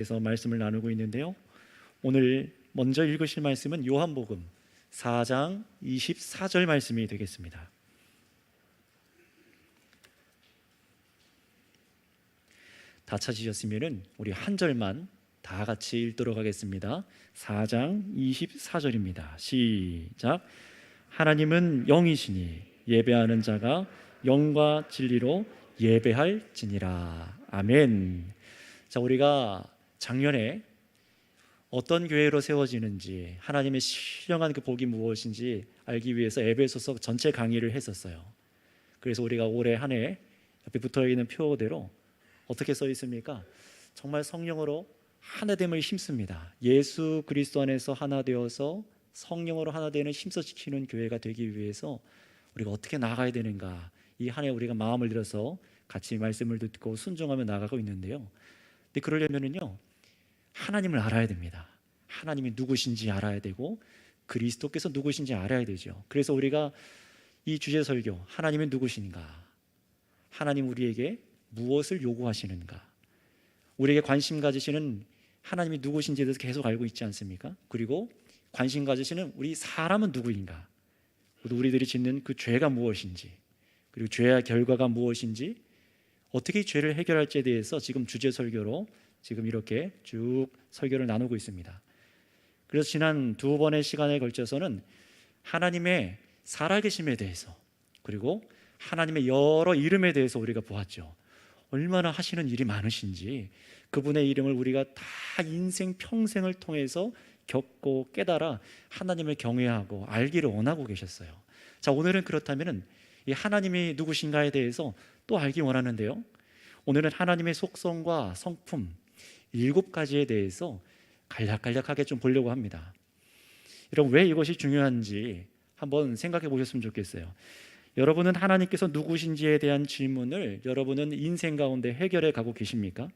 그래서 말씀을 나누고 있는데요. 오늘 먼저 읽으실 말씀은 요한복음 4장 24절 말씀이 되겠습니다. 다 찾으셨으면 우리 한 절만 다 같이 읽도록 하겠습니다. 4장 24절입니다. 시작. 하나님은 영이시니 예배하는 자가 영과 진리로 예배할지니라. 아멘. 자, 우리가 작년에 어떤 교회로 세워지는지, 하나님의 신령한 그 복이 무엇인지 알기 위해서 에베소서 전체 강의를 했었어요. 그래서 우리가 올해 한 해 옆에 붙어있는 표대로 어떻게 써 있습니까? 정말 성령으로 하나됨을 힘씁니다. 예수 그리스도 안에서 하나 되어서 성령으로 하나 되는 힘써 지키는 교회가 되기 위해서 우리가 어떻게 나아가야 되는가, 이 한 해 우리가 마음을 들여서 같이 말씀을 듣고 순종하며 나아가고 있는데요. 근데 그러려면은요, 하나님을 알아야 됩니다. 하나님이 누구신지 알아야 되고 그리스도께서 누구신지 알아야 되죠. 그래서 우리가 이 주제 설교, 하나님은 누구신가, 하나님 우리에게 무엇을 요구하시는가, 우리에게 관심 가지시는 하나님이 누구신지에 대해서 계속 알고 있지 않습니까? 그리고 관심 가지시는 우리 사람은 누구인가, 우리들이 짓는 그 죄가 무엇인지, 그리고 죄의 결과가 무엇인지, 어떻게 죄를 해결할지에 대해서 지금 주제 설교로 지금 이렇게 쭉 설교를 나누고 있습니다. 그래서 지난 두 번의 시간에 걸쳐서는 하나님의 살아계심에 대해서, 그리고 하나님의 여러 이름에 대해서 우리가 보았죠. 얼마나 하시는 일이 많으신지, 그분의 이름을 우리가 다 인생 평생을 통해서 겪고 깨달아 하나님을 경외하고 알기를 원하고 계셨어요. 자, 오늘은 그렇다면 이 하나님이 누구신가에 대해서 또 알기 원하는데요, 오늘은 하나님의 속성과 성품 7가지에 대해서 간략간략하게 좀 보려고 합니다. 여러분, 왜 이것이 중요한지 한번 생각해 보셨으면 좋겠어요. 여러분은 하나님께서 누구신지에 대한 질문을 여러분은 인생 가운데 해결해 가고 계십니까?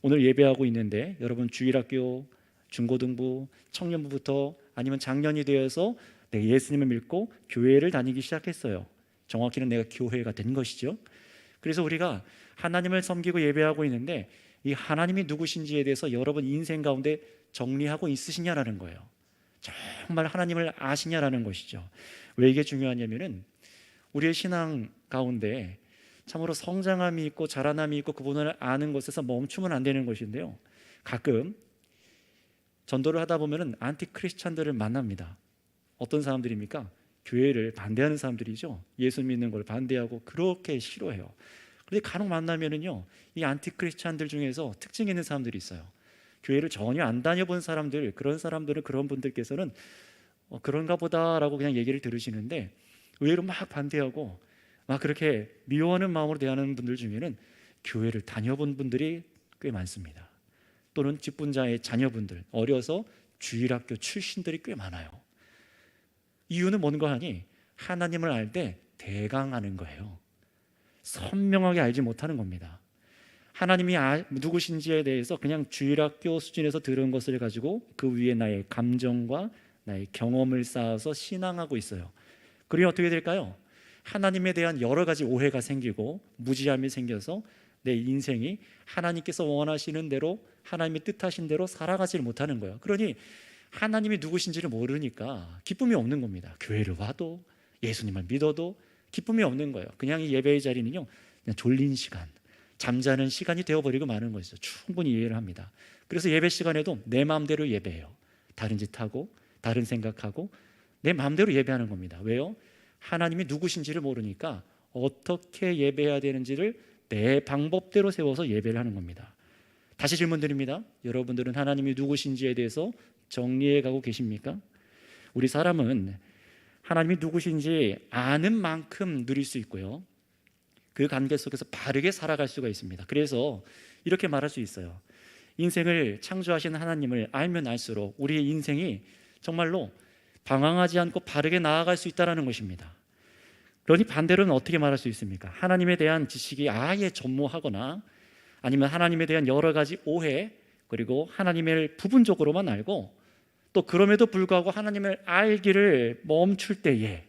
오늘 예배하고 있는데 여러분 주일학교, 중고등부, 청년부부터 아니면 장년이 되어서 내가 예수님을 믿고 교회를 다니기 시작했어요. 정확히는 내가 교회가 된 것이죠. 그래서 우리가 하나님을 섬기고 예배하고 있는데 이 하나님이 누구신지에 대해서 여러분 인생 가운데 정리하고 있으시냐라는 거예요. 정말 하나님을 아시냐라는 것이죠. 왜 이게 중요하냐면은 우리의 신앙 가운데 참으로 성장함이 있고 자라남이 있고 그분을 아는 것에서 멈추면 안 되는 것인데요, 가끔 전도를 하다 보면은 안티 크리스찬들을 만납니다. 어떤 사람들입니까? 교회를 반대하는 사람들이죠. 예수 믿는 걸 반대하고 그렇게 싫어해요. 그런데 간혹 만나면은요, 이 안티 크리스찬들 중에서 특징 있는 사람들이 있어요. 교회를 전혀 안 다녀본 사람들, 그런 사람들은, 그런 분들께서는 그런가 보다라고 그냥 얘기를 들으시는데 의외로 막 반대하고 막 그렇게 미워하는 마음으로 대하는 분들 중에는 교회를 다녀본 분들이 꽤 많습니다. 또는 직분자의 자녀분들, 어려서 주일학교 출신들이 꽤 많아요. 이유는 뭔가 하니 하나님을 알 때 대강하는 거예요. 선명하게 알지 못하는 겁니다. 하나님이 누구신지에 대해서 그냥 주일학교 수준에서 들은 것을 가지고 그 위에 나의 감정과 나의 경험을 쌓아서 신앙하고 있어요. 그러니 어떻게 될까요? 하나님에 대한 여러 가지 오해가 생기고 무지함이 생겨서 내 인생이 하나님께서 원하시는 대로, 하나님의 뜻하신 대로 살아가지를 못하는 거예요. 그러니 하나님이 누구신지를 모르니까 기쁨이 없는 겁니다. 교회를 와도 예수님을 믿어도 기쁨이 없는 거예요. 그냥 이 예배의 자리는요, 그냥 졸린 시간, 잠자는 시간이 되어버리고 마는 것이죠. 충분히 이해를 합니다. 그래서 예배 시간에도 내 마음대로 예배해요. 다른 짓 하고 다른 생각하고 내 마음대로 예배하는 겁니다. 왜요? 하나님이 누구신지를 모르니까 어떻게 예배해야 되는지를 내 방법대로 세워서 예배를 하는 겁니다. 다시 질문 드립니다. 여러분들은 하나님이 누구신지에 대해서 정리해 가고 계십니까? 우리 사람은 하나님이 누구신지 아는 만큼 누릴 수 있고요, 그 관계 속에서 바르게 살아갈 수가 있습니다. 그래서 이렇게 말할 수 있어요. 인생을 창조하신 하나님을 알면 알수록 우리의 인생이 정말로 방황하지 않고 바르게 나아갈 수 있다는 것입니다. 그러니 반대로는 어떻게 말할 수 있습니까? 하나님에 대한 지식이 아예 전무하거나 아니면 하나님에 대한 여러 가지 오해, 그리고 하나님을 부분적으로만 알고 또 그럼에도 불구하고 하나님을 알기를 멈출 때에,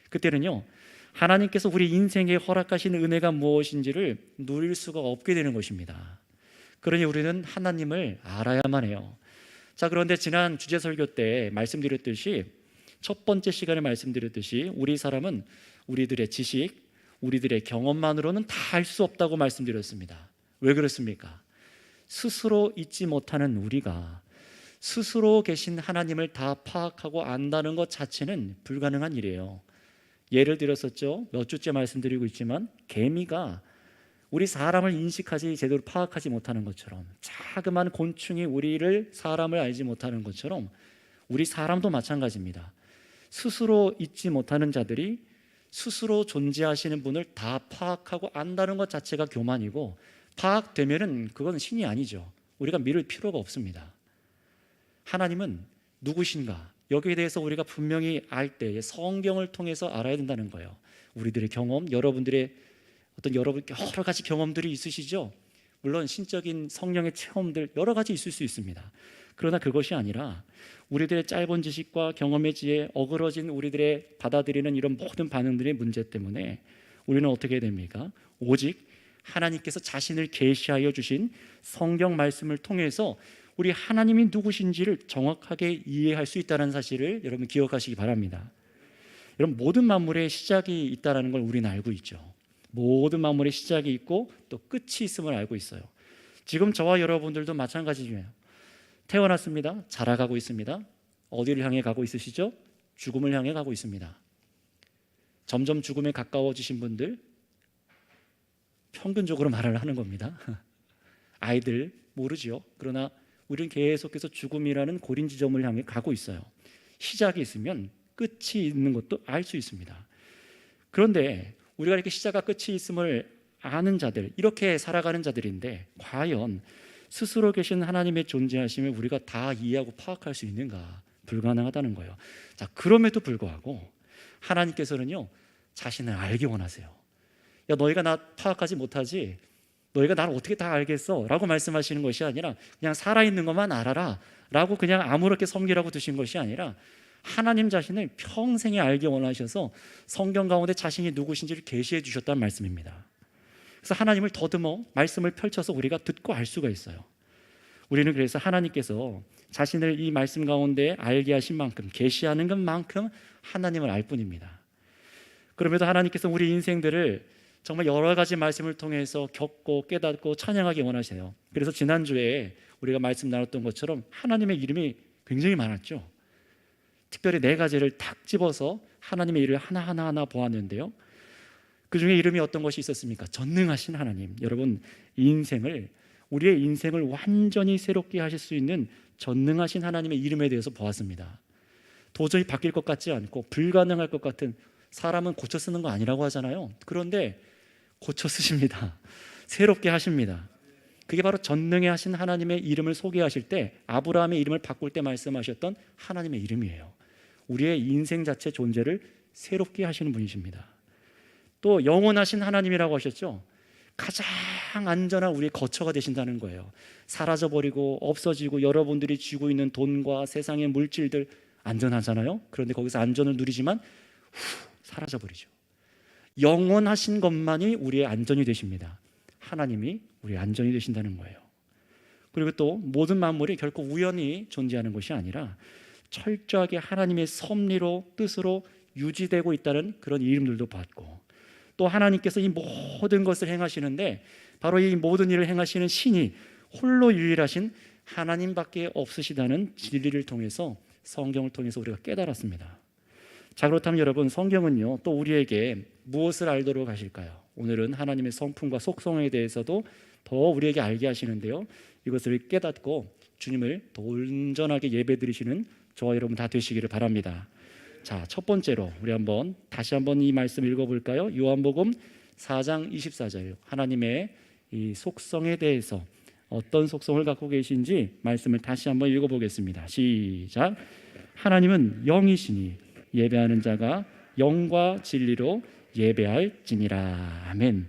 그때는요, 하나님께서 우리 인생에 허락하신 은혜가 무엇인지를 누릴 수가 없게 되는 것입니다. 그러니 우리는 하나님을 알아야만 해요. 자, 그런데 지난 주제 설교 때 말씀드렸듯이, 첫 번째 시간에 말씀드렸듯이 우리 사람은 우리들의 지식, 우리들의 경험만으로는 다 알 수 없다고 말씀드렸습니다. 왜 그렇습니까? 스스로 잊지 못하는 우리가 스스로 계신 하나님을 다 파악하고 안다는 것 자체는 불가능한 일이에요. 예를 들었었죠. 몇 주째 말씀드리고 있지만, 개미가 우리 사람을 인식하지 제대로 파악하지 못하는 것처럼, 자그마한 곤충이 우리를, 사람을 알지 못하는 것처럼 우리 사람도 마찬가지입니다. 스스로 잊지 못하는 자들이 스스로 존재하시는 분을 다 파악하고 안다는 것 자체가 교만이고, 파악되면은 그건 신이 아니죠. 우리가 믿을 필요가 없습니다. 하나님은 누구신가? 여기에 대해서 우리가 분명히 알 때에 성경을 통해서 알아야 된다는 거예요. 우리들의 경험, 여러분들의 여러 가지 경험들이 있으시죠? 물론 신적인 성령의 체험들 여러 가지 있을 수 있습니다. 그러나 그것이 아니라 우리들의 짧은 지식과 경험의 지에 어그러진 우리들의 받아들이는 이런 모든 반응들의 문제 때문에 우리는 어떻게 해야 됩니까? 오직 하나님께서 자신을 계시하여 주신 성경 말씀을 통해서 우리 하나님이 누구신지를 정확하게 이해할 수 있다는 사실을 여러분 기억하시기 바랍니다. 여러분, 모든 만물의 시작이 있다는 걸 우리는 알고 있죠. 모든 만물의 시작이 있고 또 끝이 있음을 알고 있어요. 지금 저와 여러분들도 마찬가지예요. 태어났습니다. 자라가고 있습니다. 어디를 향해 가고 있으시죠? 죽음을 향해 가고 있습니다. 점점 죽음에 가까워지신 분들, 평균적으로 말을 하는 겁니다. 아이들 모르죠. 그러나 우리는 계속해서 죽음이라는 고린 지점을 향해 가고 있어요. 시작이 있으면 끝이 있는 것도 알 수 있습니다. 그런데 우리가 이렇게 시작과 끝이 있음을 아는 자들, 이렇게 살아가는 자들인데, 과연 스스로 계신 하나님의 존재하심을 우리가 다 이해하고 파악할 수 있는가? 불가능하다는 거예요. 자, 그럼에도 불구하고 하나님께서는요, 자신을 알기 원하세요. 야, 너희가 나 파악하지 못하지? 너희가 나를 어떻게 다 알겠어? 라고 말씀하시는 것이 아니라, 그냥 살아있는 것만 알아라 라고 그냥 아무렇게 섬기라고 두신 것이 아니라, 하나님 자신을 평생에 알기 원하셔서 성경 가운데 자신이 누구신지를 계시해 주셨다는 말씀입니다. 그래서 하나님을 더듬어 말씀을 펼쳐서 우리가 듣고 알 수가 있어요. 우리는 그래서 하나님께서 자신을 이 말씀 가운데 알게 하신 만큼, 계시하는 것만큼 하나님을 알 뿐입니다. 그럼에도 하나님께서 우리 인생들을 정말 여러 가지 말씀을 통해서 겪고 깨닫고 찬양하기 원하세요. 그래서 지난주에 우리가 말씀 나눴던 것처럼 하나님의 이름이 굉장히 많았죠. 특별히 4가지를 탁 집어서 하나님의 이름을 하나하나 보았는데요, 그 중에 이름이 어떤 것이 있었습니까? 전능하신 하나님. 여러분, 우리의 인생을 완전히 새롭게 하실 수 있는 전능하신 하나님의 이름에 대해서 보았습니다. 도저히 바뀔 것 같지 않고 불가능할 것 같은, 사람은 고쳐 쓰는 거 아니라고 하잖아요. 그런데 고쳐 쓰십니다. 새롭게 하십니다. 그게 바로 전능해 하신 하나님의 이름을 소개하실 때, 아브라함의 이름을 바꿀 때 말씀하셨던 하나님의 이름이에요. 우리의 인생 자체 존재를 새롭게 하시는 분이십니다. 또 영원하신 하나님이라고 하셨죠. 가장 안전한 우리의 거처가 되신다는 거예요. 사라져버리고 없어지고 여러분들이 쥐고 있는 돈과 세상의 물질들 안전하잖아요. 그런데 거기서 안전을 누리지만 사라져버리죠. 영원하신 것만이 우리의 안전이 되십니다. 하나님이 우리의 안전이 되신다는 거예요. 그리고 또 모든 만물이 결코 우연히 존재하는 것이 아니라 철저하게 하나님의 섭리로, 뜻으로 유지되고 있다는 그런 이름들도 받고, 또 하나님께서 이 모든 것을 행하시는데 바로 이 모든 일을 행하시는 신이 홀로 유일하신 하나님밖에 없으시다는 진리를 통해서, 성경을 통해서 우리가 깨달았습니다. 자, 그렇다면 여러분, 성경은요 또 우리에게 무엇을 알도록 하실까요? 오늘은 하나님의 성품과 속성에 대해서도 더 우리에게 알게 하시는데요, 이것을 깨닫고 주님을 더 온전하게 예배드리시는 저와 여러분 다 되시기를 바랍니다. 자, 첫 번째로 우리 다시 한번 이 말씀 읽어볼까요? 요한복음 4장 24절, 하나님의 이 속성에 대해서 어떤 속성을 갖고 계신지 말씀을 다시 한번 읽어보겠습니다. 시작. 하나님은 영이시니 예배하는 자가 영과 진리로 예배할지니라. 아멘.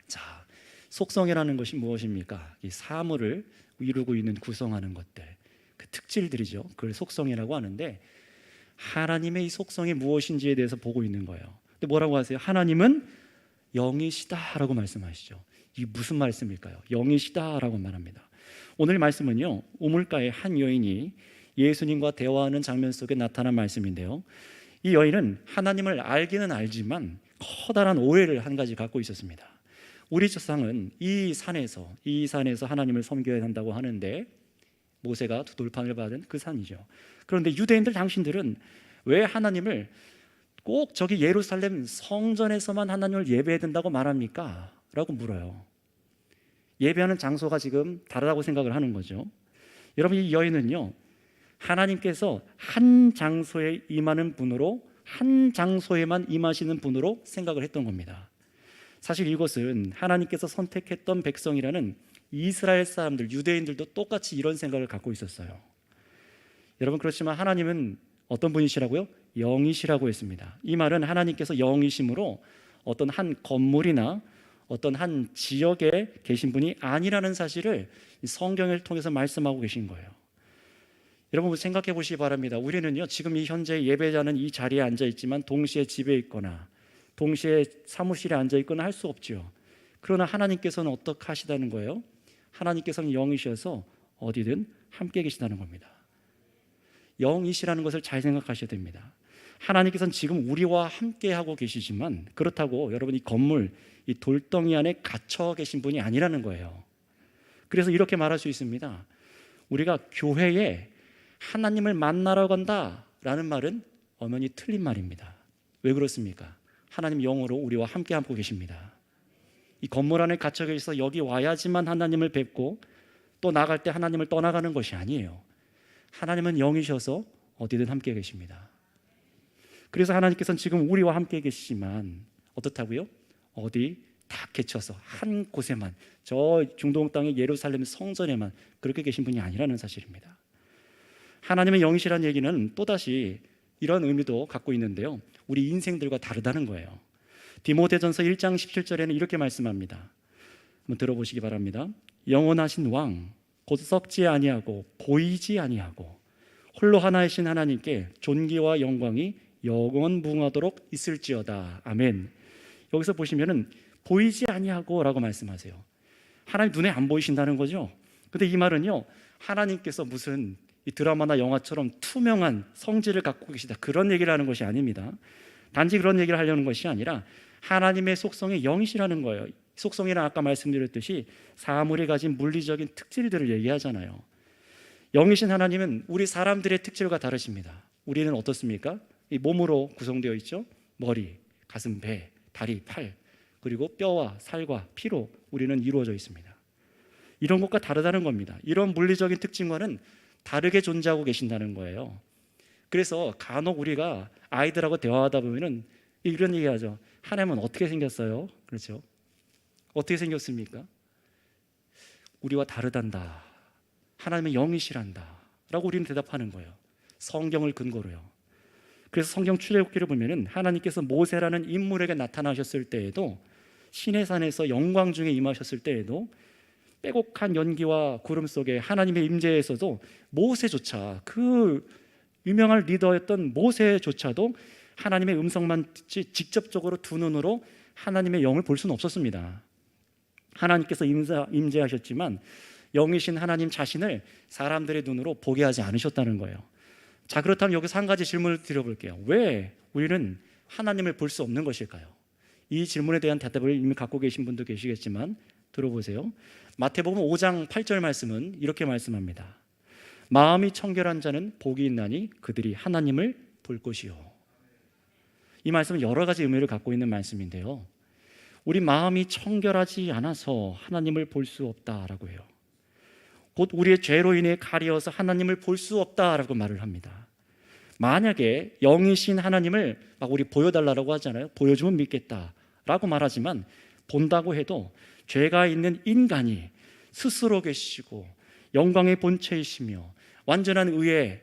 자, 속성이라는 것이 무엇입니까? 이 사물을 이루고 있는, 구성하는 것들, 그 특질들이죠. 그걸 속성이라고 하는데, 하나님의 이 속성이 무엇인지에 대해서 보고 있는 거예요. 근데 뭐라고 하세요? 하나님은 영이시다라고 말씀하시죠. 이게 무슨 말씀일까요? 영이시다라고 말합니다. 오늘 말씀은요, 우물가의 한 여인이 예수님과 대화하는 장면 속에 나타난 말씀인데요, 이 여인은 하나님을 알기는 알지만 커다란 오해를 한 가지 갖고 있었습니다. 우리 조상은 이 산에서 하나님을 섬겨야 한다고 하는데, 모세가 두 돌판을 받은 그 산이죠. 그런데 유대인들, 당신들은 왜 하나님을 꼭 저기 예루살렘 성전에서만 하나님을 예배해야 된다고 말합니까? 라고 물어요. 예배하는 장소가 지금 다르다고 생각을 하는 거죠. 여러분, 이 여인은요, 하나님께서 한 장소에 임하는 분으로, 한 장소에만 임하시는 분으로 생각을 했던 겁니다. 사실 이것은 하나님께서 선택했던 백성이라는 이스라엘 사람들, 유대인들도 똑같이 이런 생각을 갖고 있었어요. 여러분, 그렇지만 하나님은 어떤 분이시라고요? 영이시라고 했습니다. 이 말은 하나님께서 영이심으로 어떤 한 건물이나 어떤 한 지역에 계신 분이 아니라는 사실을 성경을 통해서 말씀하고 계신 거예요. 여러분, 생각해 보시기 바랍니다. 우리는요, 지금 이 현재 예배자는 이 자리에 앉아 있지만 동시에 집에 있거나 동시에 사무실에 앉아 있거나 할 수 없죠. 그러나 하나님께서는 어떻게 하시다는 거예요? 하나님께서는 영이셔서 어디든 함께 계시다는 겁니다. 영이시라는 것을 잘 생각하셔야 됩니다. 하나님께서는 지금 우리와 함께 하고 계시지만, 그렇다고 여러분 이 건물, 이 돌덩이 안에 갇혀 계신 분이 아니라는 거예요. 그래서 이렇게 말할 수 있습니다. 우리가 교회에 하나님을 만나러 간다라는 말은 엄연히 틀린 말입니다. 왜 그렇습니까? 하나님 영으로 우리와 함께 하고 계십니다. 이 건물 안에 갇혀 계셔서 여기 와야지만 하나님을 뵙고 또 나갈 때 하나님을 떠나가는 것이 아니에요. 하나님은 영이셔서 어디든 함께 계십니다. 그래서 하나님께서는 지금 우리와 함께 계시지만 어떻다고요? 어디 딱 갇혀서 한 곳에만, 저 중동 땅의 예루살렘 성전에만 그렇게 계신 분이 아니라는 사실입니다. 하나님의 영이시라는 얘기는 또다시 이런 의미도 갖고 있는데요, 우리 인생들과 다르다는 거예요. 디모데전서 1장 17절에는 이렇게 말씀합니다. 한번 들어보시기 바랍니다. 영원하신 왕 곧 썩지 아니하고 보이지 아니하고 홀로 하나이신 하나님께 존귀와 영광이 영원 무궁하도록 있을지어다. 아멘. 여기서 보시면은 보이지 아니하고 라고 말씀하세요. 하나님 눈에 안 보이신다는 거죠. 근데 이 말은요, 하나님께서 무슨 이 드라마나 영화처럼 투명한 성질을 갖고 계시다, 그런 얘기를 하는 것이 아닙니다. 단지 그런 얘기를 하려는 것이 아니라 하나님의 속성의 영이시라는 거예요. 속성이란 아까 말씀드렸듯이 사물이 가진 물리적인 특질들을 얘기하잖아요. 영이신 하나님은 우리 사람들의 특질과 다르십니다. 우리는 어떻습니까? 이 몸으로 구성되어 있죠. 머리, 가슴, 배, 다리, 팔, 그리고 뼈와 살과 피로 우리는 이루어져 있습니다. 이런 것과 다르다는 겁니다. 이런 물리적인 특징과는 다르게 존재하고 계신다는 거예요. 그래서 간혹 우리가 아이들하고 대화하다 보면은 이런 얘기하죠. 하나님은 어떻게 생겼어요? 그렇죠? 어떻게 생겼습니까? 우리와 다르단다. 하나님은 영이시란다 라고 우리는 대답하는 거예요. 성경을 근거로요. 그래서 성경 출애굽기를 보면은 하나님께서 모세라는 인물에게 나타나셨을 때에도, 시내산에서 영광 중에 임하셨을 때에도 빼곡한 연기와 구름 속에 하나님의 임재에서도 모세조차, 그 유명한 리더였던 모세조차도 하나님의 음성만 듣지 직접적으로 두 눈으로 하나님의 영을 볼 수는 없었습니다. 하나님께서 임재하셨지만 영이신 하나님 자신을 사람들의 눈으로 보게 하지 않으셨다는 거예요. 자, 그렇다면 여기서 한 가지 질문을 드려볼게요. 왜 우리는 하나님을 볼 수 없는 것일까요? 이 질문에 대한 대답을 이미 갖고 계신 분도 계시겠지만 들어보세요. 마태복음 5장 8절 말씀은 이렇게 말씀합니다. 마음이 청결한 자는 복이 있나니 그들이 하나님을 볼 것이요. 이 말씀은 여러 가지 의미를 갖고 있는 말씀인데요, 우리 마음이 청결하지 않아서 하나님을 볼 수 없다라고 해요. 곧 우리의 죄로 인해 가려워서 하나님을 볼 수 없다라고 말을 합니다. 만약에 영이신 하나님을 막 우리 보여달라고 하잖아요. 보여주면 믿겠다라고 말하지만 본다고 해도 죄가 있는 인간이 스스로 계시고 영광의 본체이시며 완전한 의의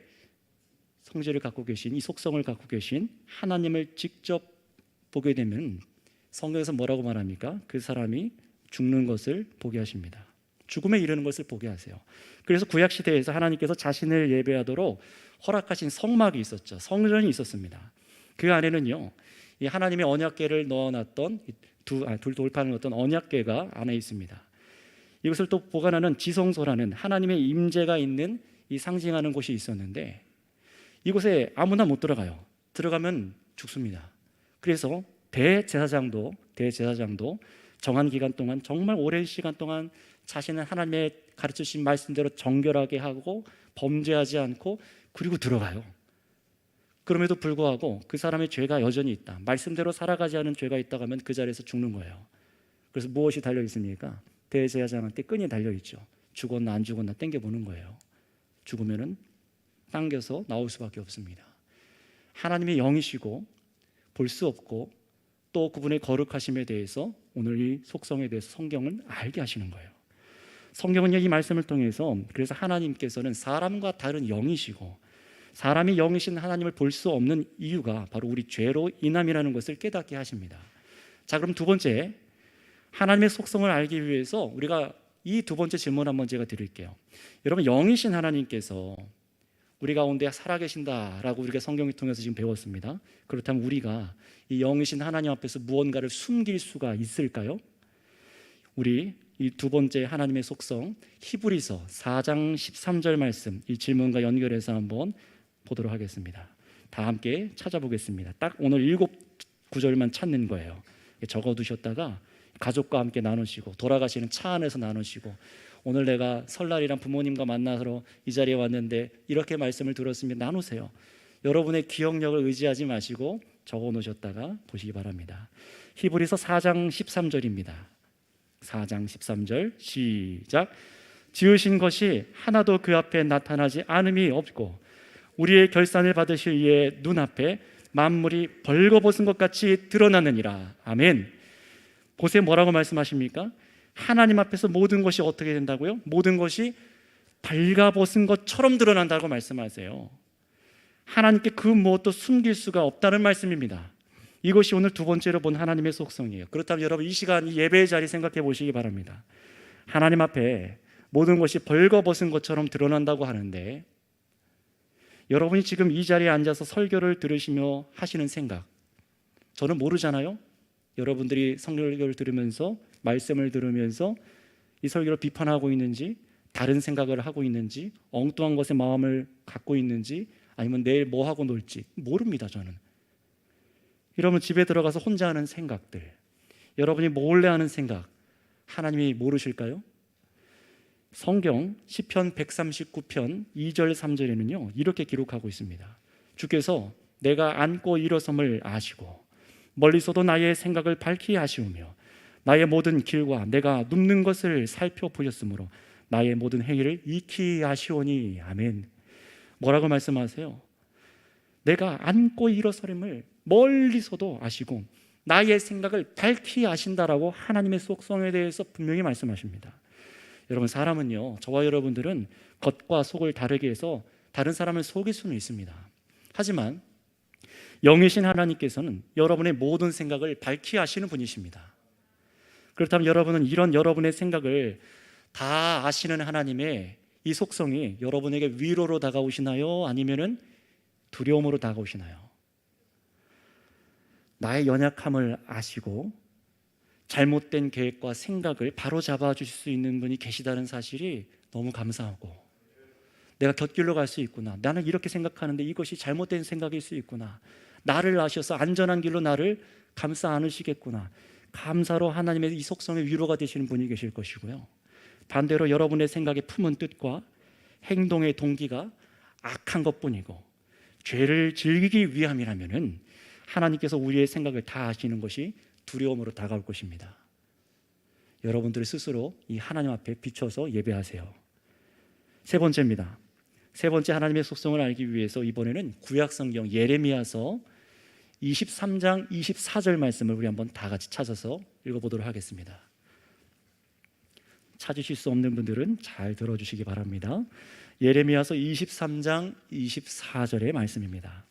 성질을 갖고 계신, 이 속성을 갖고 계신 하나님을 직접 보게 되면 성경에서 뭐라고 말합니까? 그 사람이 죽는 것을 보게 하십니다. 죽음에 이르는 것을 보게 하세요. 그래서 구약시대에서 하나님께서 자신을 예배하도록 허락하신 성막이 있었죠. 성전이 있었습니다. 그 안에는요, 이 하나님의 언약궤를 넣어놨던 둘 돌파하는 어떤 언약궤가 안에 있습니다. 이것을 또 보관하는 지성소라는 하나님의 임재가 있는 이 상징하는 곳이 있었는데 이곳에 아무나 못 들어가요. 들어가면 죽습니다. 그래서 대제사장도 정한 기간 동안 정말 오랜 시간 동안 자신은 하나님의 가르치신 말씀대로 정결하게 하고 범죄하지 않고 그리고 들어가요. 그럼에도 불구하고 그 사람의 죄가 여전히 있다, 말씀대로 살아가지 않은 죄가 있다고 하면 그 자리에서 죽는 거예요. 그래서 무엇이 달려 있습니까? 대제사장한테 끈이 달려 있죠. 죽었나 안 죽었나 땡겨보는 거예요. 죽으면은 당겨서 나올 수밖에 없습니다. 하나님의 영이시고 볼 수 없고 또 그분의 거룩하심에 대해서 오늘 이 속성에 대해서 성경은 알게 하시는 거예요. 성경은 이 말씀을 통해서 그래서 하나님께서는 사람과 다른 영이시고 사람이 영이신 하나님을 볼 수 없는 이유가 바로 우리 죄로 인함이라는 것을 깨닫게 하십니다. 자, 그럼 두 번째, 하나님의 속성을 알기 위해서 우리가 이 두 번째 질문 한번 제가 드릴게요. 여러분, 영이신 하나님께서 우리 가운데 살아계신다라고 우리가 성경을 통해서 지금 배웠습니다. 그렇다면 우리가 이 영이신 하나님 앞에서 무언가를 숨길 수가 있을까요? 우리 이 두 번째 하나님의 속성, 히브리서 4장 13절 말씀, 이 질문과 연결해서 한번 보도록 하겠습니다. 다 함께 찾아보겠습니다. 딱 오늘 7구절만 찾는 거예요. 적어두셨다가 가족과 함께 나누시고 돌아가시는 차 안에서 나누시고 오늘 내가 설날이랑 부모님과 만나서 이 자리에 왔는데 이렇게 말씀을 들었으면 나누세요. 여러분의 기억력을 의지하지 마시고 적어놓으셨다가 보시기 바랍니다. 히브리서 4장 13절입니다. 4장 13절 시작. 지으신 것이 하나도 그 앞에 나타나지 않음이 없고 우리의 결산을 받으실 이의 눈앞에 만물이 벌거벗은 것 같이 드러나느니라. 아멘. 보세요, 뭐라고 말씀하십니까? 하나님 앞에서 모든 것이 어떻게 된다고요? 모든 것이 벌거벗은 것처럼 드러난다고 말씀하세요. 하나님께 그 무엇도 숨길 수가 없다는 말씀입니다. 이것이 오늘 두 번째로 본 하나님의 속성이에요. 그렇다면 여러분, 이 시간 이 예배의 자리 생각해 보시기 바랍니다. 하나님 앞에 모든 것이 벌거벗은 것처럼 드러난다고 하는데 여러분이 지금 이 자리에 앉아서 설교를 들으시며 하시는 생각, 저는 모르잖아요. 여러분들이 설교를 들으면서 말씀을 들으면서 이 설교를 비판하고 있는지, 다른 생각을 하고 있는지, 엉뚱한 것에 마음을 갖고 있는지, 아니면 내일 뭐 하고 놀지 모릅니다. 저는. 여러분 집에 들어가서 혼자 하는 생각들, 여러분이 몰래 하는 생각, 하나님이 모르실까요? 성경 시편 139편 2절 3절에는요 이렇게 기록하고 있습니다. 주께서 내가 앉고 일어섬을 아시고 멀리서도 나의 생각을 밝히 아시우며 나의 모든 길과 내가 눕는 것을 살펴보셨으므로 나의 모든 행위를 익히 아시오니. 아멘. 뭐라고 말씀하세요? 내가 앉고 일어서림을 멀리서도 아시고 나의 생각을 밝히 아신다라고 하나님의 속성에 대해서 분명히 말씀하십니다. 여러분, 사람은요, 저와 여러분들은 겉과 속을 다르게 해서 다른 사람을 속일 수는 있습니다. 하지만 영이신 하나님께서는 여러분의 모든 생각을 밝히 아시는 분이십니다. 그렇다면 여러분은 이런 여러분의 생각을 다 아시는 하나님의 이 속성이 여러분에게 위로로 다가오시나요? 아니면은 두려움으로 다가오시나요? 나의 연약함을 아시고 잘못된 계획과 생각을 바로 잡아주실 수 있는 분이 계시다는 사실이 너무 감사하고, 내가 곁길로 갈 수 있구나, 나는 이렇게 생각하는데 이것이 잘못된 생각일 수 있구나, 나를 아셔서 안전한 길로 나를 감싸 안으시겠구나, 감사로 하나님의 이 속성의 위로가 되시는 분이 계실 것이고요. 반대로 여러분의 생각에 품은 뜻과 행동의 동기가 악한 것뿐이고 죄를 즐기기 위함이라면은 하나님께서 우리의 생각을 다 아시는 것이 두려움으로 다가올 것입니다. 여러분들 스스로 이 하나님 앞에 비춰서 예배하세요. 세 번째입니다. 세 번째 하나님의 속성을 알기 위해서 이번에는 구약성경 예레미야서 23장 24절 말씀을 우리 한번 다 같이 찾아서 읽어보도록 하겠습니다. 찾으실 수 없는 분들은 잘 들어주시기 바랍니다. 예레미야서 23장 24절의 말씀입니다.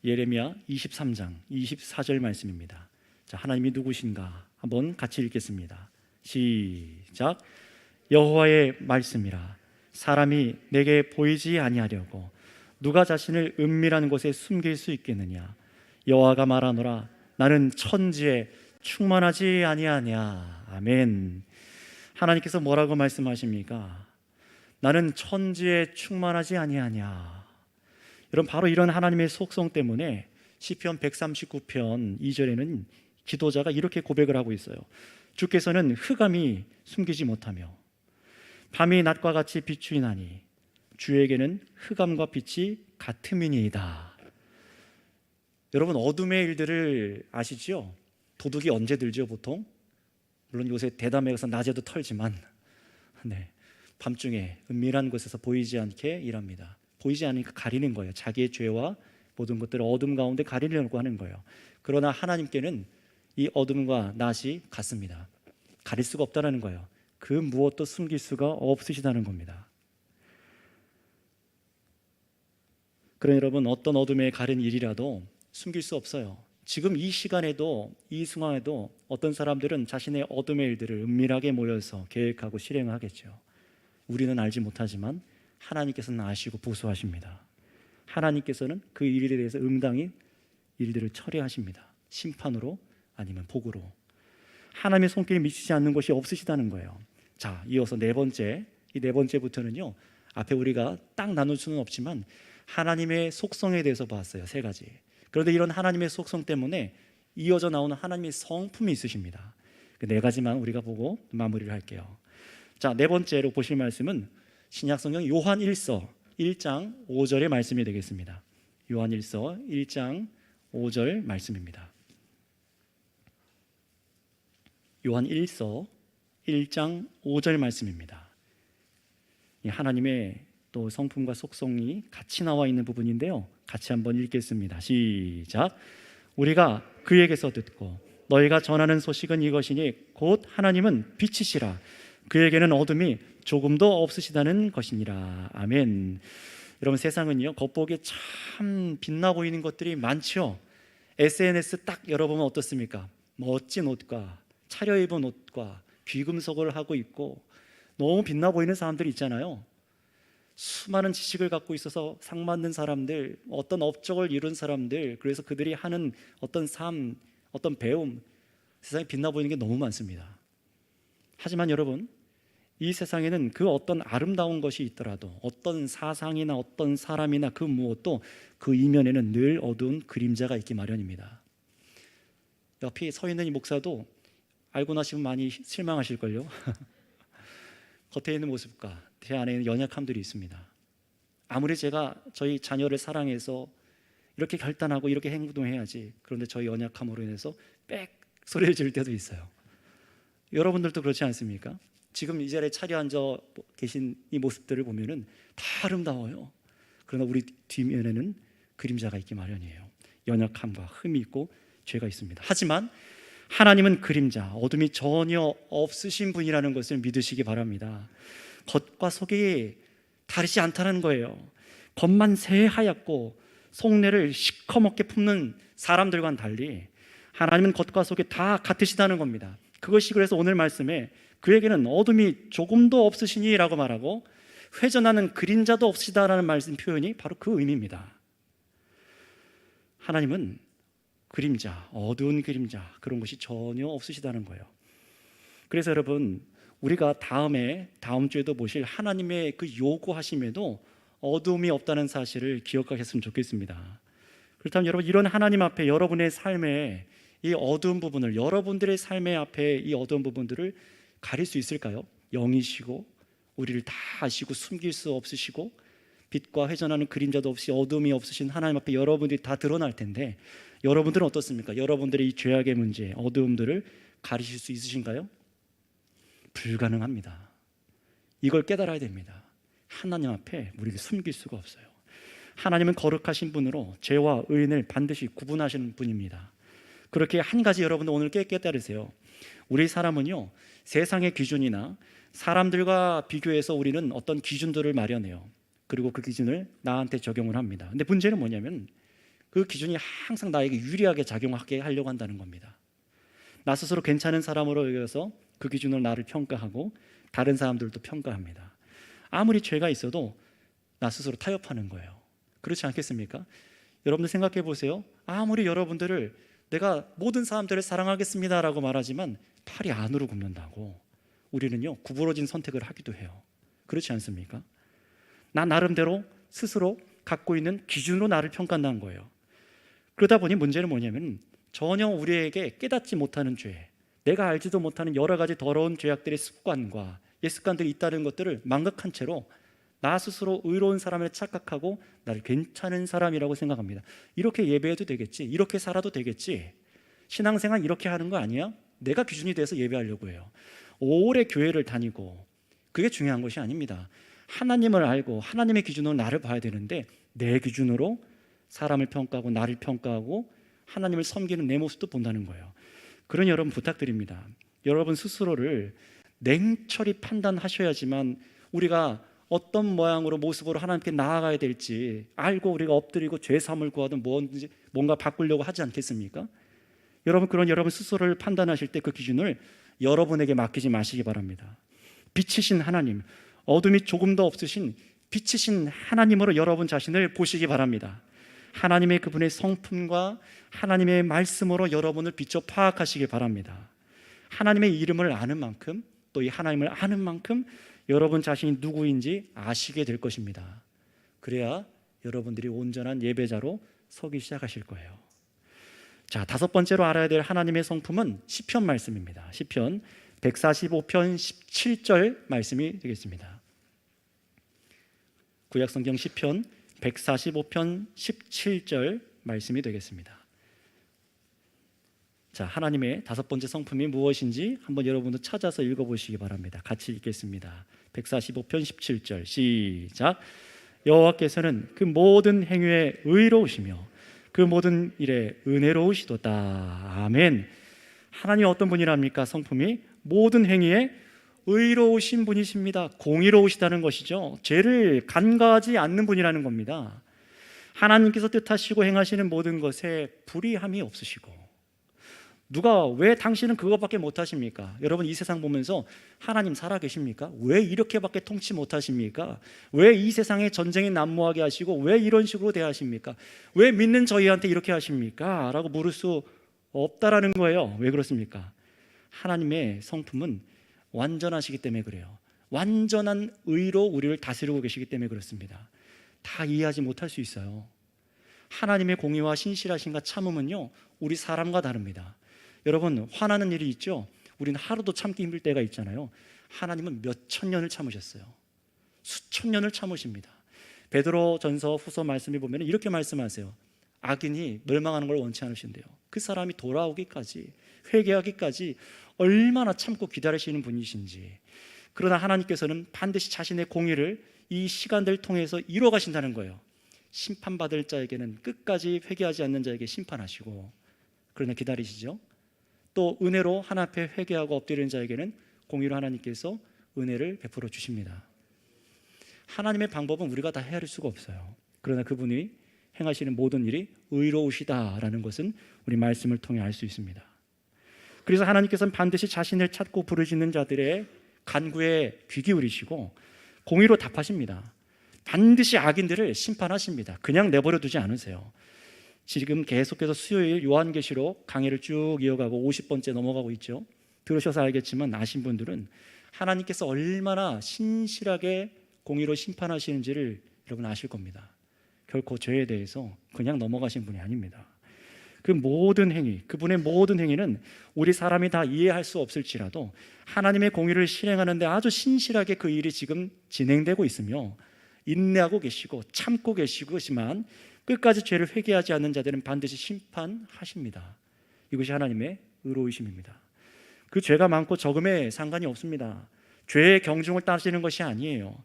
예레미야 23장 24절 말씀입니다. 자, 하나님이 누구신가 한번 같이 읽겠습니다. 시작. 여호와의 말씀이라. 사람이 내게 보이지 아니하려고 누가 자신을 은밀한 곳에 숨길 수 있겠느냐? 여호와가 말하노라 나는 천지에 충만하지 아니하냐. 아멘. 하나님께서 뭐라고 말씀하십니까? 나는 천지에 충만하지 아니하냐. 여러분, 바로 이런 하나님의 속성 때문에 시편 139편 2절에는 기도자가 이렇게 고백을 하고 있어요. 주께서는 흑암이 숨기지 못하며 밤이 낮과 같이 비추이나니 주에게는 흑암과 빛이 같음이니이다. 여러분, 어둠의 일들을 아시죠? 도둑이 언제 들죠, 보통? 물론 요새 대담해 가서 낮에도 털지만 밤중에 은밀한 곳에서 보이지 않게 일합니다. 보이지 않으니까 가리는 거예요. 자기의 죄와 모든 것들을 어둠 가운데 가리려고 하는 거예요. 그러나 하나님께는 이 어둠과 낮이 같습니다. 가릴 수가 없다는 거예요. 그 무엇도 숨길 수가 없으시다는 겁니다. 그러나 여러분, 어떤 어둠에 가린 일이라도 숨길 수 없어요. 지금 이 시간에도, 이 순간에도 어떤 사람들은 자신의 어둠의 일들을 은밀하게 모여서 계획하고 실행하겠죠. 우리는 알지 못하지만 하나님께서는 아시고 보수하십니다. 하나님께서는 그 일에 대해서 응당히 일들을 처리하십니다. 심판으로 아니면 복으로. 하나님의 손길이 미치지 않는 것이 없으시다는 거예요. 자, 이어서 네 번째, 이 네 번째부터는요, 앞에 우리가 딱 나눌 수는 없지만 하나님의 속성에 대해서 봤어요. 세 가지. 그런데 이런 하나님의 속성 때문에 이어져 나오는 하나님의 성품이 있으십니다. 그 네 가지만 우리가 보고 마무리를 할게요. 자, 네 번째로 보실 말씀은 신약성경 요한 1서 1장 5절의 말씀이 되겠습니다. 요한 1서 1장 5절 말씀입니다. 요한 1서 1장 5절 말씀입니다. 하나님의 또 성품과 속성이 같이 나와 있는 부분인데요, 같이 한번 읽겠습니다. 시작. 우리가 그에게서 듣고 너희가 전하는 소식은 이것이니 곧 하나님은 빛이시라 그에게는 어둠이 조금도 없으시다는 것이니라. 아멘. 여러분, 세상은요 겉보기에 참 빛나 보이는 것들이 많죠. SNS 딱 열어보면 어떻습니까? 멋진 옷과 차려입은 옷과 귀금속을 하고 있고 너무 빛나 보이는 사람들이 있잖아요. 수많은 지식을 갖고 있어서 상맞는 사람들, 어떤 업적을 이룬 사람들, 그래서 그들이 하는 어떤 삶, 어떤 배움, 세상에 빛나 보이는 게 너무 많습니다. 하지만 여러분, 이 세상에는 그 어떤 아름다운 것이 있더라도 어떤 사상이나 어떤 사람이나 그 무엇도 그 이면에는 늘 어두운 그림자가 있기 마련입니다. 옆에 서 있는 이 목사도 알고 나시면 많이 실망하실걸요. 겉에 있는 모습과 제 안에 있는 연약함들이 있습니다. 아무리 제가 저희 자녀를 사랑해서 이렇게 결단하고 이렇게 행동해야지, 그런데 저희 연약함으로 인해서 빽 소리를 지를 때도 있어요. 여러분들도 그렇지 않습니까? 지금 이 자리에 차려 앉아 계신 이 모습들을 보면은 다 아름다워요. 그러나 우리 뒷면에는 그림자가 있기 마련이에요. 연약함과 흠이 있고 죄가 있습니다. 하지만 하나님은 그림자, 어둠이 전혀 없으신 분이라는 것을 믿으시기 바랍니다. 겉과 속이 다르지 않다는 거예요. 겉만 새하얗고 속내를 시커멓게 품는 사람들과는 달리 하나님은 겉과 속이 다 같으시다는 겁니다. 그것이 그래서 오늘 말씀에 그에게는 어둠이 조금도 없으시니라고 말하고 회전하는 그림자도 없으시다라는 말씀 표현이 바로 그 의미입니다. 하나님은 그림자, 어두운 그림자, 그런 것이 전혀 없으시다는 거예요. 그래서 여러분, 우리가 다음 주에도 보실 하나님의 그 요구하심에도 어두움이 없다는 사실을 기억하셨으면 좋겠습니다. 그렇다면 여러분, 이런 하나님 앞에 여러분의 삶의 이 어두운 부분을, 여러분들의 삶의 앞에 이 어두운 부분들을 가릴 수 있을까요? 영이시고 우리를 다 아시고 숨길 수 없으시고 빛과 회전하는 그림자도 없이 어둠이 없으신 하나님 앞에 여러분들이 다 드러날 텐데, 여러분들은 어떻습니까? 여러분들의 이 죄악의 문제, 어두움들을 가리실 수 있으신가요? 불가능합니다. 이걸 깨달아야 됩니다. 하나님 앞에 우리를 숨길 수가 없어요. 하나님은 거룩하신 분으로 죄와 의인을 반드시 구분하시는 분입니다. 그렇게 한 가지 여러분들 오늘 깨달으세요. 우리 사람은요, 세상의 기준이나 사람들과 비교해서 우리는 어떤 기준들을 마련해요. 그리고 그 기준을 나한테 적용을 합니다. 근데 문제는 뭐냐면 그 기준이 항상 나에게 유리하게 작용하게 하려고 한다는 겁니다. 나 스스로 괜찮은 사람으로 여겨서 그 기준으로 나를 평가하고 다른 사람들도 평가합니다. 아무리 죄가 있어도 나 스스로 타협하는 거예요. 그렇지 않겠습니까? 여러분들 생각해 보세요. 아무리 여러분들을 내가 모든 사람들을 사랑하겠습니다라고 말하지만 팔이 안으로 굽는다고 우리는요 구부러진 선택을 하기도 해요. 그렇지 않습니까? 나 나름대로 스스로 갖고 있는 기준으로 나를 평가한다는 거예요. 그러다 보니 문제는 뭐냐면 전혀 우리에게 깨닫지 못하는 죄, 내가 알지도 못하는 여러 가지 더러운 죄악들의 습관과 습관들이 있다는 것들을 망각한 채로 나 스스로 의로운 사람을 착각하고 나를 괜찮은 사람이라고 생각합니다. 이렇게 예배해도 되겠지, 이렇게 살아도 되겠지, 신앙생활 이렇게 하는 거 아니야? 내가 기준이 돼서 예배하려고 해요. 오래 교회를 다니고 그게 중요한 것이 아닙니다. 하나님을 알고 하나님의 기준으로 나를 봐야 되는데 내 기준으로 사람을 평가하고 나를 평가하고 하나님을 섬기는 내 모습도 본다는 거예요. 그러니 여러분 부탁드립니다. 여러분 스스로를 냉철히 판단하셔야지만 우리가 어떤 모양으로 모습으로 하나님께 나아가야 될지 알고 우리가 엎드리고 죄사함을 구하든 뭔가 바꾸려고 하지 않겠습니까? 여러분 그런 여러분 스스로를 판단하실 때 그 기준을 여러분에게 맡기지 마시기 바랍니다. 빛이신 하나님, 어둠이 조금 더 없으신 빛이신 하나님으로 여러분 자신을 보시기 바랍니다. 하나님의 그분의 성품과 하나님의 말씀으로 여러분을 비춰 파악하시기 바랍니다. 하나님의 이름을 아는 만큼 또 이 하나님을 아는 만큼 여러분 자신이 누구인지 아시게 될 것입니다. 그래야 여러분들이 온전한 예배자로 서기 시작하실 거예요. 자, 다섯 번째로 알아야 될 하나님의 성품은 시편 말씀입니다. 시편 145편 17절 말씀이 되겠습니다. 구약성경 시편 145편 17절 말씀이 되겠습니다. 자, 하나님의 다섯 번째 성품이 무엇인지 한번 여러분도 찾아서 읽어보시기 바랍니다. 같이 읽겠습니다. 145편 17절 시작. 여호와께서는 그 모든 행위에 의로우시며 그 모든 일에 은혜로우시도다. 아멘. 하나님 어떤 분이랍니까? 성품이 모든 행위에 의로우신 분이십니다. 공의로우시다는 것이죠. 죄를 간과하지 않는 분이라는 겁니다. 하나님께서 뜻하시고 행하시는 모든 것에 불의함이 없으시고, 누가 왜 당신은 그것밖에 못하십니까? 여러분 이 세상 보면서 하나님 살아계십니까? 왜 이렇게밖에 통치 못하십니까? 왜 이 세상에 전쟁이 난무하게 하시고 왜 이런 식으로 대하십니까? 왜 믿는 저희한테 이렇게 하십니까? 라고 물을 수 없다라는 거예요. 왜 그렇습니까? 하나님의 성품은 완전하시기 때문에 그래요. 완전한 의로 우리를 다스리고 계시기 때문에 그렇습니다. 다 이해하지 못할 수 있어요. 하나님의 공의와 신실하심과 참음은요 우리 사람과 다릅니다. 여러분 화나는 일이 있죠? 우리는 하루도 참기 힘들 때가 있잖아요. 하나님은 몇 천 년을 참으셨어요. 수천 년을 참으십니다. 베드로전서 후서 말씀에 보면 이렇게 말씀하세요. 악인이 멸망하는 걸 원치 않으신대요. 그 사람이 돌아오기까지, 회개하기까지 얼마나 참고 기다리시는 분이신지. 그러나 하나님께서는 반드시 자신의 공의를 이 시간들을 통해서 이루어 가신다는 거예요. 심판받을 자에게는 끝까지 회개하지 않는 자에게 심판하시고, 그러나 기다리시죠. 또 은혜로 하나님 앞에 회개하고 엎드리는 자에게는 공의로 하나님께서 은혜를 베풀어 주십니다. 하나님의 방법은 우리가 다 헤아릴 수가 없어요. 그러나 그분이 행하시는 모든 일이 의로우시다라는 것은 우리 말씀을 통해 알 수 있습니다. 그래서 하나님께서는 반드시 자신을 찾고 부르짖는 자들의 간구에 귀 기울이시고 공의로 답하십니다. 반드시 악인들을 심판하십니다. 그냥 내버려 두지 않으세요. 지금 계속해서 수요일 요한계시록 강해를 쭉 이어가고 50번째 넘어가고 있죠. 들으셔서 알겠지만 아신 분들은 하나님께서 얼마나 신실하게 공의로 심판하시는지를 여러분 아실 겁니다. 결코 죄에 대해서 그냥 넘어가신 분이 아닙니다. 그 모든 행위, 그분의 모든 행위는 우리 사람이 다 이해할 수 없을지라도 하나님의 공의를 실행하는데 아주 신실하게 그 일이 지금 진행되고 있으며 인내하고 계시고 참고 계시지만 끝까지 죄를 회개하지 않는 자들은 반드시 심판하십니다. 이것이 하나님의 의로우심입니다. 그 죄가 많고 적음에 상관이 없습니다. 죄의 경중을 따지는 것이 아니에요.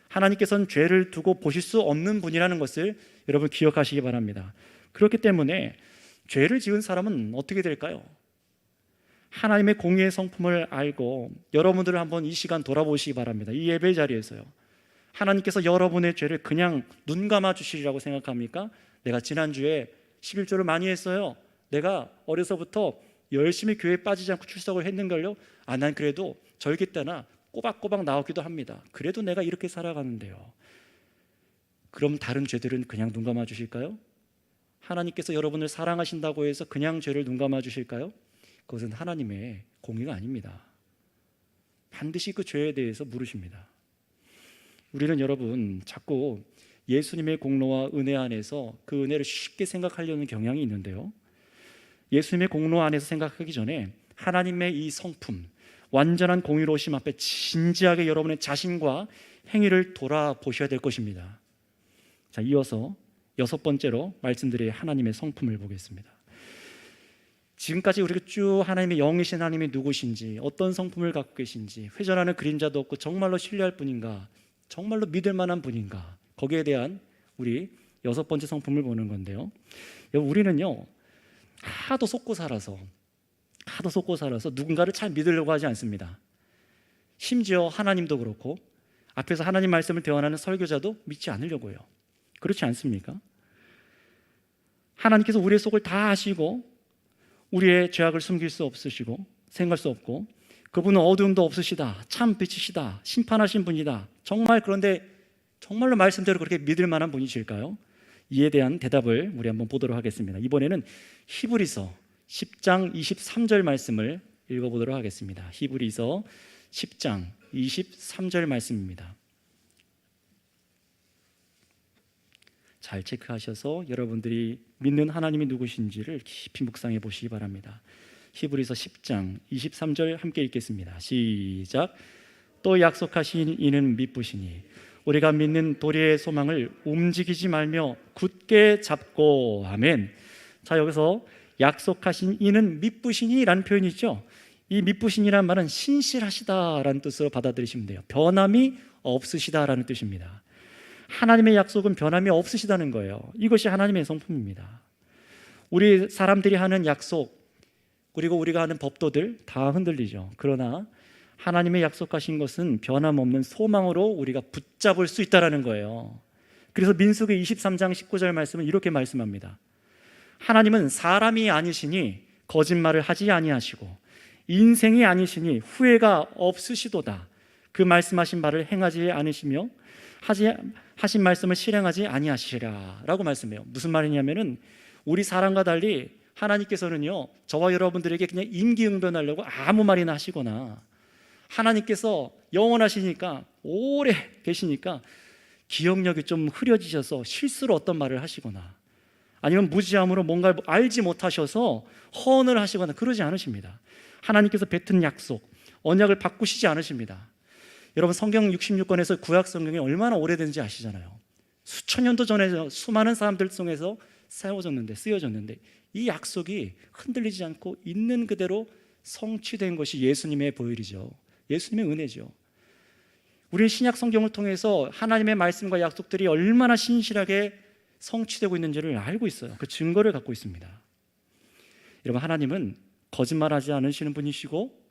하나님께서는 죄를 두고 보실 수 없는 분이라는 것을 여러분 기억하시기 바랍니다. 그렇기 때문에 죄를 지은 사람은 어떻게 될까요? 하나님의 공의의 성품을 알고 여러분들을 한번 이 시간 돌아보시기 바랍니다. 이 예배 자리에서요. 하나님께서 여러분의 죄를 그냥 눈 감아 주시리라고 생각합니까? 내가 지난주에 11조를 많이 했어요. 내가 어려서부터 열심히 교회에 빠지지 않고 출석을 했는걸요. 난 그래도 절기 때나 꼬박꼬박 나오기도 합니다. 그래도 내가 이렇게 살아가는데요. 그럼 다른 죄들은 그냥 눈 감아 주실까요? 하나님께서 여러분을 사랑하신다고 해서 그냥 죄를 눈 감아 주실까요? 그것은 하나님의 공의가 아닙니다. 반드시 그 죄에 대해서 물으십니다. 우리는 여러분 자꾸 예수님의 공로와 은혜 안에서 그 은혜를 쉽게 생각하려는 경향이 있는데요, 예수님의 공로 안에서 생각하기 전에 하나님의 이 성품, 완전한 공의로우심 앞에 진지하게 여러분의 자신과 행위를 돌아보셔야 될 것입니다. 자, 이어서 6번째로 말씀드릴 하나님의 성품을 보겠습니다. 지금까지 우리가 쭉 하나님의 영이신 하나님이 누구신지, 어떤 성품을 갖고 계신지, 회전하는 그림자도 없고 정말로 신뢰할 분인가, 정말로 믿을 만한 분인가, 거기에 대한 우리 6번째 성품을 보는 건데요, 우리는요 하도 속고 살아서 누군가를 잘 믿으려고 하지 않습니다. 심지어 하나님도 그렇고 앞에서 하나님 말씀을 대언하는 설교자도 믿지 않으려고 해요. 그렇지 않습니까? 하나님께서 우리의 속을 다 아시고 우리의 죄악을 숨길 수 없으시고 생각할 수 없고, 그분은 어두움도 없으시다, 참 빛이시다, 심판하신 분이다. 정말, 그런데 정말로 말씀대로 그렇게 믿을 만한 분이실까요? 이에 대한 대답을 우리 한번 보도록 하겠습니다. 이번에는 히브리서 10장 23절 말씀을 읽어보도록 하겠습니다. 히브리서 10장 23절 말씀입니다. 잘 체크하셔서 여러분들이 믿는 하나님이 누구신지를 깊이 묵상해 보시기 바랍니다. 히브리서 10장 23절 함께 읽겠습니다. 시작. 또 약속하신 이는 미쁘시니 우리가 믿는 도리의 소망을 움직이지 말며 굳게 잡고. 아멘. 자, 여기서 약속하신 이는 미쁘시니 라는 표현이 있죠. 이 미쁘시니라는 말은 신실하시다라는 뜻으로 받아들이시면 돼요. 변함이 없으시다라는 뜻입니다. 하나님의 약속은 변함이 없으시다는 거예요. 이것이 하나님의 성품입니다. 우리 사람들이 하는 약속, 그리고 우리가 하는 법도들 다 흔들리죠. 그러나 하나님의 약속하신 것은 변함없는 소망으로 우리가 붙잡을 수 있다는 거예요. 그래서 민수기 23장 19절 말씀은 이렇게 말씀합니다. 하나님은 사람이 아니시니 거짓말을 하지 아니하시고 인생이 아니시니 후회가 없으시도다. 그 말씀하신 바를 행하지 않으시며 하신 말씀을 실행하지 아니하시리라 라고 말씀해요. 무슨 말이냐면은 우리 사람과 달리 하나님께서는요 저와 여러분들에게 그냥 임기응변하려고 아무 말이나 하시거나, 하나님께서 영원하시니까 오래 계시니까 기억력이 좀 흐려지셔서 실수로 어떤 말을 하시거나, 아니면 무지함으로 뭔가를 알지 못하셔서 허언을 하시거나 그러지 않으십니다. 하나님께서 뱉은 약속, 언약을 바꾸시지 않으십니다. 여러분 성경 66권에서 구약 성경이 얼마나 오래된지 아시잖아요. 수천 년도 전에 수많은 사람들 통해서 쓰여졌는데 이 약속이 흔들리지 않고 있는 그대로 성취된 것이 예수님의 보혈이죠. 예수님의 은혜죠. 우리는 신약 성경을 통해서 하나님의 말씀과 약속들이 얼마나 신실하게 성취되고 있는지를 알고 있어요. 그 증거를 갖고 있습니다. 여러분, 하나님은 거짓말하지 않으시는 분이시고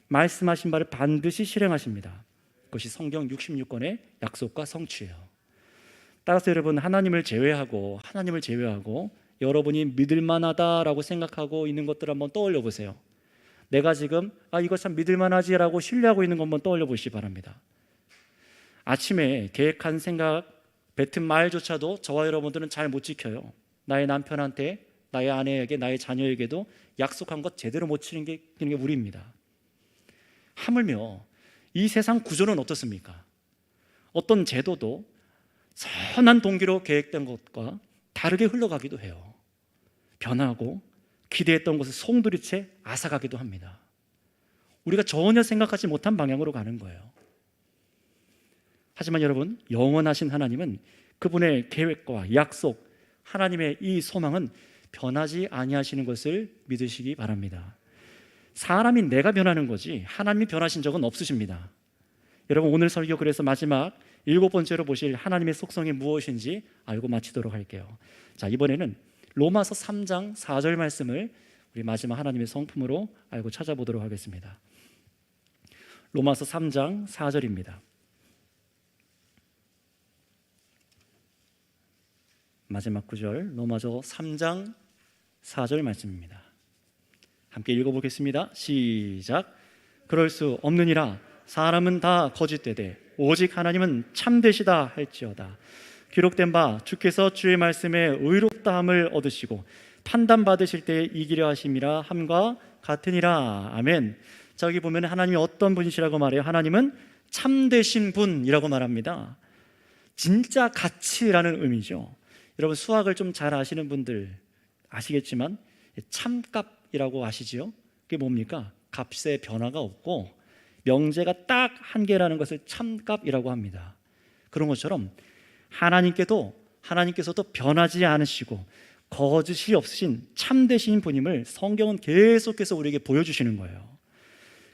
말씀하신 바를 반드시 실행하십니다. 그것이 성경 66권의 약속과 성취예요. 따라서 여러분, 하나님을 제외하고 여러분이 믿을 만하다라고 생각하고 있는 것들을 한번 떠올려 보세요. 내가 지금 이거 참 믿을 만하지라고 신뢰하고 있는 것 한번 떠올려 보시기 바랍니다. 아침에 계획한 생각, 뱉은 말조차도 저와 여러분들은 잘 못 지켜요. 나의 남편한테, 나의 아내에게, 나의 자녀에게도 약속한 것 제대로 못 지키는 게 우리입니다. 하물며 이 세상 구조는 어떻습니까? 어떤 제도도 선한 동기로 계획된 것과 다르게 흘러가기도 해요. 변하고 기대했던 것을 송두리째 앗아가기도 합니다. 우리가 전혀 생각하지 못한 방향으로 가는 거예요. 하지만 여러분, 영원하신 하나님은 그분의 계획과 약속, 하나님의 이 소망은 변하지 아니하시는 것을 믿으시기 바랍니다. 사람인 내가 변하는 거지 하나님이 변하신 적은 없으십니다. 여러분, 오늘 설교 그래서 마지막 7번째로 보실 하나님의 속성이 무엇인지 알고 마치도록 할게요. 자, 이번에는 로마서 3장 4절 말씀을 우리 마지막 하나님의 성품으로 알고 찾아보도록 하겠습니다. 로마서 3장 4절입니다. 마지막 구절, 로마서 3장 4절 말씀입니다. 함께 읽어보겠습니다. 시작. 그럴 수 없느니라. 사람은 다 거짓되되 오직 하나님은 참되시다 할지어다. 기록된 바 주께서 주의 말씀에 의롭다함을 얻으시고 판단 받으실 때에 이기려 하심이라 함과 같으니라. 아멘. 자, 여기 보면 하나님이 어떤 분이시라고 말해요? 하나님은 참되신 분이라고 말합니다. 진짜 가치라는 의미죠. 여러분 수학을 좀 잘 아시는 분들 아시겠지만 참값이라고 아시지요? 그게 뭡니까? 값의 변화가 없고 명제가 딱 한 개라는 것을 참값이라고 합니다. 그런 것처럼 하나님께서도 변하지 않으시고 거짓이 없으신 참되신 분임을 성경은 계속해서 우리에게 보여주시는 거예요.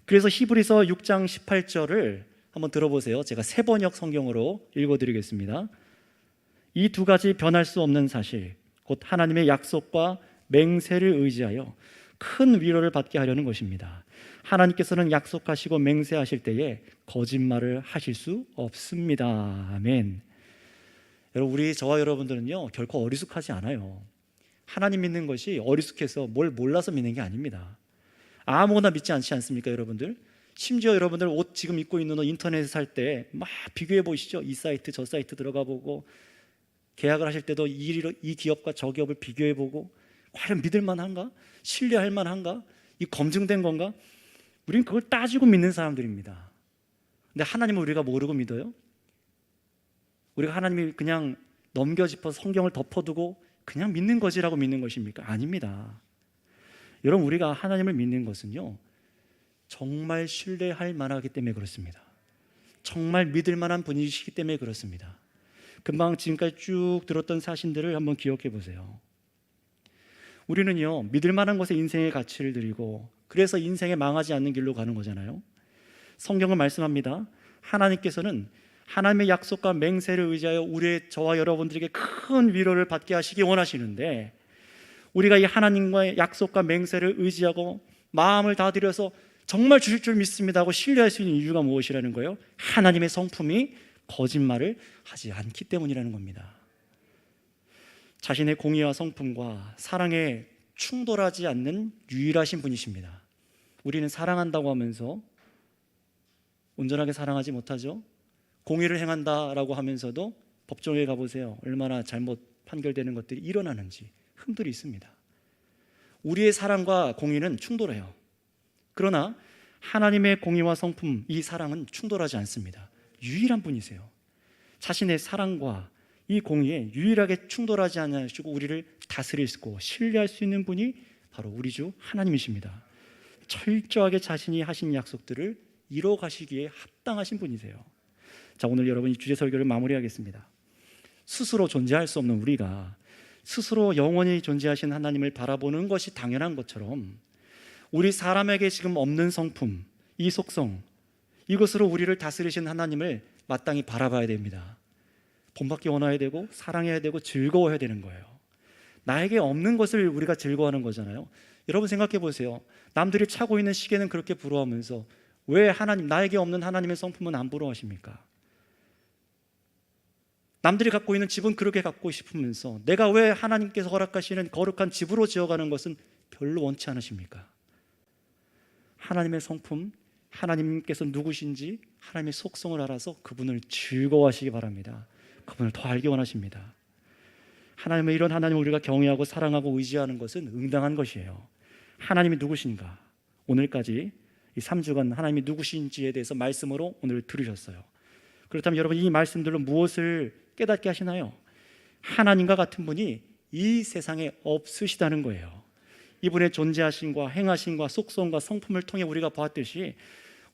그래서 히브리서 6장 18절을 한번 들어보세요. 제가 세번역 성경으로 읽어드리겠습니다. 이 두 가지 변할 수 없는 사실, 곧 하나님의 약속과 맹세를 의지하여 큰 위로를 받게 하려는 것입니다. 하나님께서는 약속하시고 맹세하실 때에 거짓말을 하실 수 없습니다. 아멘. 여러분, 저와 여러분들은요 결코 어리숙하지 않아요. 하나님 믿는 것이 어리숙해서 뭘 몰라서 믿는 게 아닙니다. 아무거나 믿지 않지 않습니까, 여러분들? 심지어 여러분들 옷 지금 입고 있는 옷 인터넷에 살 때 막 비교해 보시죠. 이 사이트 저 사이트 들어가 보고, 계약을 하실 때도 이 기업과 저 기업을 비교해 보고, 과연 믿을 만한가? 신뢰할 만한가? 이 검증된 건가? 우리는 그걸 따지고 믿는 사람들입니다. 근데 하나님은 우리가 모르고 믿어요? 우리가 하나님이 그냥 넘겨짚어서 성경을 덮어두고 그냥 믿는 거지라고 믿는 것입니까? 아닙니다. 여러분, 우리가 하나님을 믿는 것은요 정말 신뢰할 만하기 때문에 그렇습니다. 정말 믿을 만한 분이시기 때문에 그렇습니다. 금방 지금까지 쭉 들었던 사실들을 한번 기억해 보세요. 우리는요 믿을 만한 것에 인생의 가치를 드리고, 그래서 인생에 망하지 않는 길로 가는 거잖아요. 성경은 말씀합니다. 하나님께서는 하나님의 약속과 맹세를 의지하여 저와 여러분들에게 큰 위로를 받게 하시기 원하시는데, 우리가 이 하나님과의 약속과 맹세를 의지하고 마음을 다 들여서 정말 주실 줄 믿습니다 하고 신뢰할 수 있는 이유가 무엇이라는 거예요? 하나님의 성품이 거짓말을 하지 않기 때문이라는 겁니다. 자신의 공의와 성품과 사랑에 충돌하지 않는 유일하신 분이십니다. 우리는 사랑한다고 하면서 온전하게 사랑하지 못하죠. 공의를 행한다라고 하면서도 법정에 가보세요. 얼마나 잘못 판결되는 것들이 일어나는지 흠들이 있습니다. 우리의 사랑과 공의는 충돌해요. 그러나 하나님의 공의와 성품, 이 사랑은 충돌하지 않습니다. 유일한 분이세요. 자신의 사랑과 이 공의에 유일하게 충돌하지 않으시고 우리를 다스리시고 신뢰할 수 있는 분이 바로 우리 주 하나님이십니다. 철저하게 자신이 하신 약속들을 이뤄 가시기에 합당하신 분이세요. 자, 오늘 여러분 이 주제 설교를 마무리하겠습니다. 스스로 존재할 수 없는 우리가 스스로 영원히 존재하신 하나님을 바라보는 것이 당연한 것처럼, 우리 사람에게 지금 없는 성품, 이 속성, 이것으로 우리를 다스리신 하나님을 마땅히 바라봐야 됩니다. 본받기 원해야 되고 사랑해야 되고 즐거워해야 되는 거예요. 나에게 없는 것을 우리가 즐거워하는 거잖아요. 여러분 생각해 보세요. 남들이 차고 있는 시계는 그렇게 부러워하면서 왜 나에게 없는 하나님의 성품은 안 부러워하십니까? 남들이 갖고 있는 집은 그렇게 갖고 싶으면서 내가 왜 하나님께서 허락하시는 거룩한 집으로 지어가는 것은 별로 원치 않으십니까? 하나님의 성품, 하나님께서 누구신지 하나님의 속성을 알아서 그분을 즐거워하시기 바랍니다. 그분을 더 알기 원하십니다. 하나님의 이런 하나님을 우리가 경외하고 사랑하고 의지하는 것은 응당한 것이에요. 하나님이 누구신가? 오늘까지 이 3주간 하나님이 누구신지에 대해서 말씀으로 오늘 들으셨어요. 그렇다면 여러분 이 말씀들로 무엇을 깨닫게 하시나요? 하나님과 같은 분이 이 세상에 없으시다는 거예요. 이분의 존재하심과 행하심과 속성과 성품을 통해 우리가 보았듯이,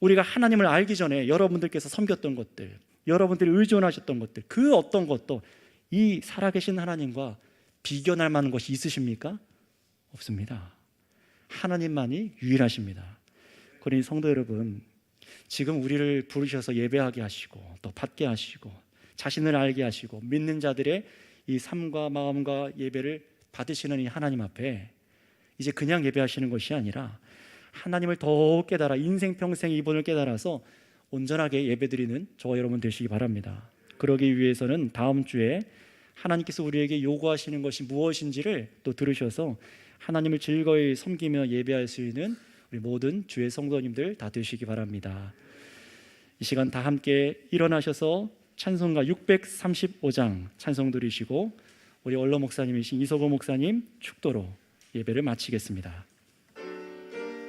우리가 하나님을 알기 전에 여러분들께서 섬겼던 것들, 여러분들이 의존하셨던 것들, 그 어떤 것도 이 살아계신 하나님과 비교할 만한 것이 있으십니까? 없습니다. 하나님만이 유일하십니다. 그러니 성도 여러분, 지금 우리를 부르셔서 예배하게 하시고 또 받게 하시고 자신을 알게 하시고 믿는 자들의 이 삶과 마음과 예배를 받으시는 이 하나님 앞에 이제 그냥 예배하시는 것이 아니라 하나님을 더욱 깨달아 인생 평생 이분을 깨달아서 온전하게 예배드리는 저와 여러분 되시기 바랍니다. 그러기 위해서는 다음 주에 하나님께서 우리에게 요구하시는 것이 무엇인지를 또 들으셔서 하나님을 즐거이 섬기며 예배할 수 있는 우리 모든 주의 성도님들 다 되시기 바랍니다. 이 시간 다 함께 일어나셔서 찬송가 635장 찬송 드리시고 우리 원로 목사님이신 이석호 목사님 축도로 예배를 마치겠습니다.